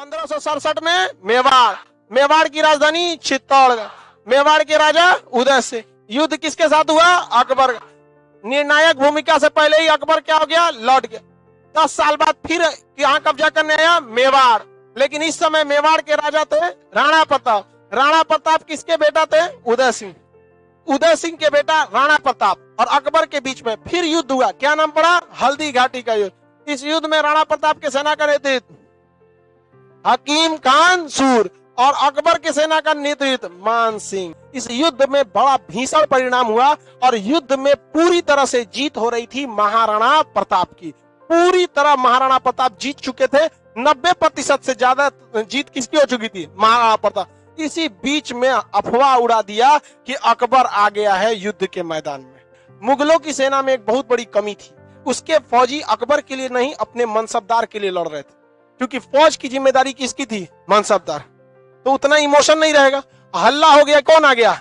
1567 में मेवाड़ की राजधानी चित्तौड़गढ़, मेवाड़ के राजा उदय सिंह। युद्ध किसके साथ हुआ? अकबर। निर्णायक भूमिका से पहले ही अकबर क्या हो गया? लौट गया। 10 साल बाद फिर यहाँ कब्जा करने आया मेवाड़, लेकिन इस समय मेवाड़ के राजा थे राणा प्रताप। राणा प्रताप किसके बेटा थे? उदय सिंह। उदय सिंह के बेटा राणा प्रताप और अकबर के बीच में फिर युद्ध हुआ। क्या नाम पड़ा? हल्दी घाटी का युद्ध। इस युद्ध में राणा प्रताप के सेना का नेतृत्व हकीम खान सूर और अकबर के सेना का नेतृत्व मान सिंह। इस युद्ध में बड़ा भीषण परिणाम हुआ और युद्ध में पूरी तरह से जीत हो रही थी महाराणा प्रताप की। पूरी तरह महाराणा प्रताप जीत चुके थे। 90% से ज्यादा जीत किसकी हो चुकी थी? महाराणा प्रताप। इसी बीच में अफवाह उड़ा दिया कि अकबर आ गया है युद्ध के मैदान में। मुगलों की सेना में एक बहुत बड़ी कमी थी। उसके फौजी अकबर के लिए नहीं, अपने मनसबदार के लिए लड़ रहे थे, क्योंकि फौज की जिम्मेदारी किसकी थी? मनसबदार। तो उतना इमोशन नहीं रहेगा। हल्ला हो गया, कौन आ गया?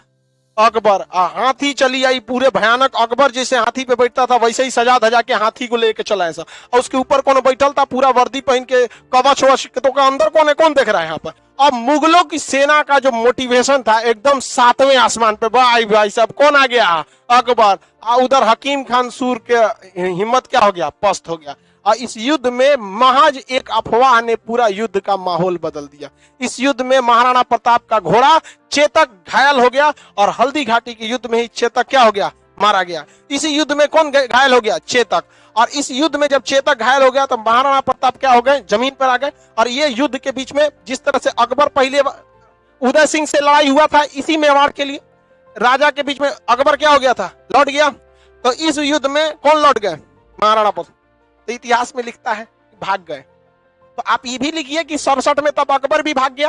अकबर। हाथी चली आई पूरे भयानक। अकबर जैसे हाथी पे बैठता था वैसे ही सजा धजा के हाथी को लेके चला ऐसा, और उसके ऊपर कौन बैठल था? पूरा वर्दी पहन के, कवच वच। तो का अंदर कौन है? कौन देख रहा है यहाँ पर? अब मुगलों की सेना का जो मोटिवेशन था एकदम 7वें आसमान पे। भाई साहब, कौन आ गया? अकबर। उधर हकीम खान सूर के हिम्मत क्या हो गया? पस्त हो गया। और इस युद्ध में महज एक अफवाह ने पूरा युद्ध का माहौल बदल दिया। इस युद्ध में महाराणा प्रताप का घोड़ा चेतक घायल हो गया और हल्दी घाटी के युद्ध में ही चेतक क्या हो गया? मारा गया। इसी युद्ध में कौन घायल हो गया? चेतक। और इस युद्ध में जब चेतक घायल हो गया तो महाराणा प्रताप क्या हो गए? जमीन पर आ गए। और ये युद्ध के बीच में जिस तरह से अकबर पहले उदय सिंह से लड़ाई हुआ था इसी मेवाड़ के लिए, राजा के बीच में अकबर क्या हो गया था? लौट गया। तो इस युद्ध में कौन लौट गए? महाराणा प्रताप। तो इतिहास में लिखता है भाग गए। तो आप ये भी लिखिए कि 67 में तब अकबर भी भाग गया।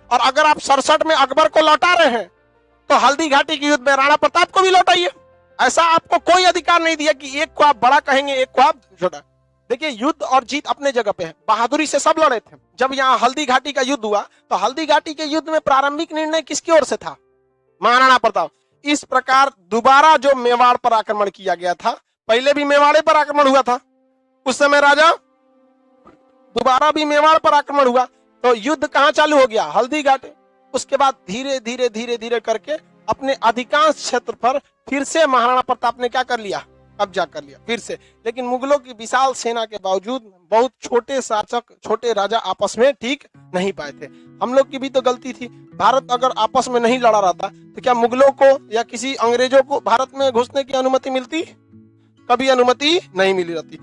और अगर आप 67 में अकबर को लौटा रहे हैं तो हल्दी घाटी के युद्ध में राणा प्रताप को भी लौटाइए। ऐसा आपको कोई अधिकार नहीं दिया कि एक को आप बड़ा कहेंगे, एक को आप छोटा। देखिए, युद्ध और जीत अपने जगह पे है। बहादुरी से सब लड़े थे। जब यहाँ हल्दी घाटी का युद्ध हुआ तो हल्दी घाटी के युद्ध में प्रारंभिक निर्णय किसकी ओर से था? महाराणा प्रताप। इस प्रकार दोबारा जो मेवाड़ पर आक्रमण किया गया था, पहले भी मेवाड़े पर आक्रमण हुआ था, उस समय राजा, दोबारा भी मेवाड़ पर आक्रमण हुआ। तो युद्ध कहां चालू हो गया? हल्दी घाटी। उसके बाद धीरे धीरे धीरे धीरे करके अपने अधिकांश क्षेत्र पर फिर से महाराणा प्रताप ने क्या कर लिया? कब्जा कर लिया फिर से। लेकिन मुगलों की विशाल सेना के बावजूद बहुत छोटे शासक, छोटे राजा आपस में ठीक नहीं पाए थे। हम लोग की भी तो गलती थी। भारत अगर आपस में नहीं लड़ा रहता तो क्या मुगलों को या किसी अंग्रेजों को भारत में घुसने की अनुमति मिलती? कभी अनुमति नहीं मिली रहती।